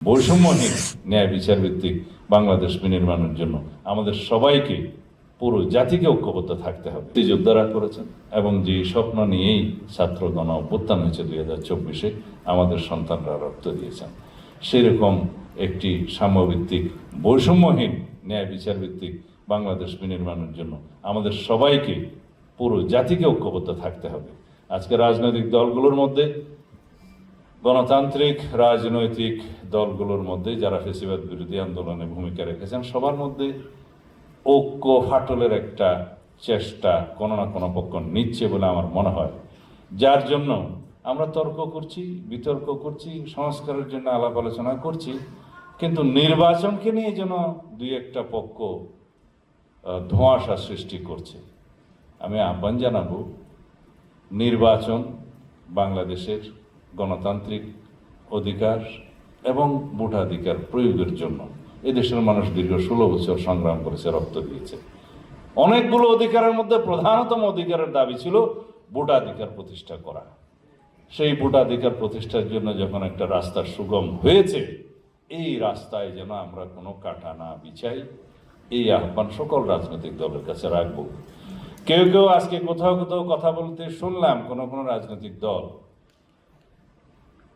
বৈষম্যহীন ন্যায় বিচার ভিত্তিক বাংলাদেশ বিনির্মাণের জন্য আমাদের সবাইকে পুরো জাতিকে ঐক্যবদ্ধ থাকতে হবে। যোদ্ধারা করেছেন এবং যে স্বপ্ন নিয়েই ছাত্র গণ অভ্যুত্থান হয়েছে 2024-এ আমাদের সন্তানরা রক্ত দিয়েছেন, সেরকম একটি সাম্যভিত্তিক বৈষম্যহীন ন্যায় বিচার ভিত্তিক বাংলাদেশ বিনির্মাণের জন্য আমাদের সবাইকে পুরো জাতিকে ঐক্যবদ্ধ থাকতে হবে। আজকে রাজনৈতিক দলগুলোর মধ্যে, গণতান্ত্রিক রাজনৈতিক দলগুলোর মধ্যে যারা ফ্যাসিবাদ বিরোধী আন্দোলনে ভূমিকা রেখেছেন, সবার মধ্যে ঐক্য ফাটলের একটা চেষ্টা কোনো না কোনো পক্ষ নিচ্ছে বলে আমার মনে হয়, যার জন্য আমরা তর্ক করছি, বিতর্ক করছি, সংস্কারের জন্য আলাপ আলোচনা করছি, কিন্তু নির্বাচনকে নিয়ে যেন দুই একটা পক্ষ ধোঁয়াশা সৃষ্টি করছে। আমি আহ্বান জানাবো, নির্বাচন বাংলাদেশের গণতান্ত্রিক অধিকার এবং ভোটাধিকার প্রয়োগের জন্য এদেশের মানুষ দীর্ঘ 16 বছর সংগ্রাম করেছে, রক্ত দিয়েছে। অনেকগুলো অধিকারের মধ্যে প্রধানতম অধিকারের দাবি ছিল ভোটাধিকার প্রতিষ্ঠা করা। সেই ভোটাধিকার প্রতিষ্ঠার জন্য যখন একটা রাস্তা সুগম হয়েছে, এই রাস্তায় যেন আমরা কোনো কাঁটা না বিছাই, এই আহ্বান সকল রাজনৈতিক দলের কাছে রাখবো। কেউ কেউ আজকে কোথাও কোথাও কথা বলতে শুনলাম, কোনো রাজনৈতিক দল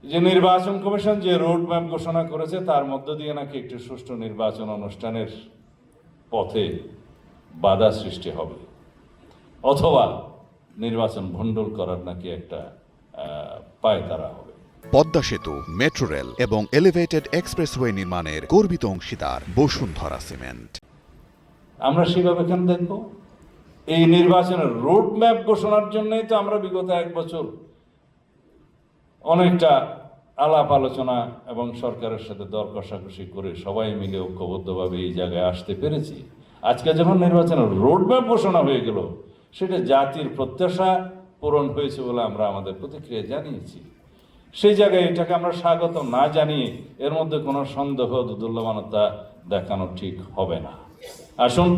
যে নির্বাচন কমিশন যে রোড ম্যাপ ঘোষণা করেছে তার মধ্য দিয়ে নাকি একটি সুষ্ঠু নির্বাচন অনুষ্ঠানের পথে বাধা সৃষ্টি হবে, অথবা নির্বাচন ভণ্ডুল করার নাকি একটা পায়তারা হবে। পদ্মা সেতু, মেট্রো রেল এবং এলিভেটেড এক্সপ্রেসওয়ে নির্মাণের গর্বিত অংশীদার বসুন্ধরা সিমেন্ট। আমরা সেভাবে কেন দেখব? এই নির্বাচনের রোড ম্যাপ ঘোষণার জন্যই তো আমরা বিগত 1 বছর অনেকটা আলাপ আলোচনা এবং সরকারের সাথে দর কষাকষি করে সবাই মিলে ঐক্যবদ্ধভাবে এই জায়গায় আসতে পেরেছি। আজকে যখন নির্বাচনের রোডম্যাপ ঘোষণা হয়ে গেল, সেটা জাতির প্রত্যাশা পূরণ হয়েছে বলে আমরা আমাদের প্রতিক্রিয়া জানিয়েছি। সেই জায়গায় এটাকে আমরা স্বাগত না জানিয়ে এর মধ্যে কোনো সন্দেহ দুর্লভমানতা দেখানো ঠিক হবে না। আসুন,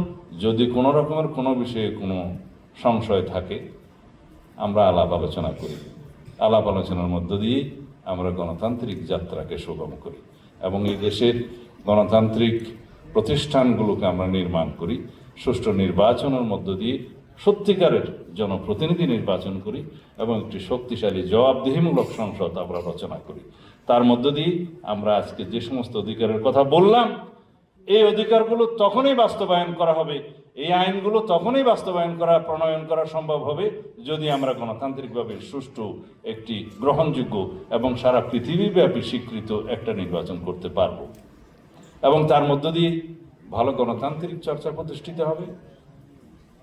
যদি কোনো রকমের কোনো বিষয়ে কোনো সংশয় থাকে, আমরা আলাপ আলোচনা করি। আলাপ আলোচনার মধ্য দিয়ে আমরা গণতান্ত্রিক যাত্রাকে সুগম করি এবং এই দেশের গণতান্ত্রিক প্রতিষ্ঠানগুলোকে আমরা নির্মাণ করি। সুষ্ঠু নির্বাচনের মধ্য দিয়ে সত্যিকারের জনপ্রতিনিধি নির্বাচন করি এবং একটি শক্তিশালী জবাবদিহিমূলক সংসদ আমরা রচনা করি। তার মধ্য দিয়ে আমরা আজকে যে সমস্ত অধিকারের কথা বললাম, এই অধিকারগুলো তখনই বাস্তবায়ন করা হবে, এই আইনগুলো তখনই বাস্তবায়ন করা, প্রণয়ন করা সম্ভব হবে যদি আমরা গণতান্ত্রিকভাবে সুষ্ঠু একটি গ্রহণযোগ্য এবং সারা পৃথিবীব্যাপী স্বীকৃত একটা নির্বাচন করতে পারব। এবং তার মধ্য দিয়ে ভালো গণতান্ত্রিক চর্চা প্রতিষ্ঠিত হবে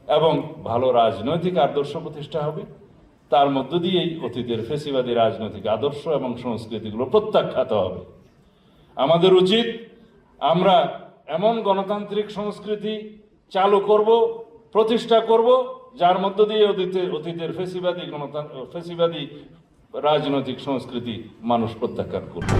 এবং ভালো রাজনৈতিক আদর্শ প্রতিষ্ঠা হবে। তার মধ্য দিয়েই অতীতের ফ্যাসিবাদী রাজনৈতিক আদর্শ এবং সংস্কৃতিগুলো প্রত্যাখ্যাত হবে। আমাদের উচিত আমরা এমন গণতান্ত্রিক সংস্কৃতি চালু করব, প্রতিষ্ঠা করব, যার মধ্য দিয়ে অতীতের ফ্যাসিবাদী রাজনৈতিক সংস্কৃতি মানুষ প্রত্যাখ্যান করবে।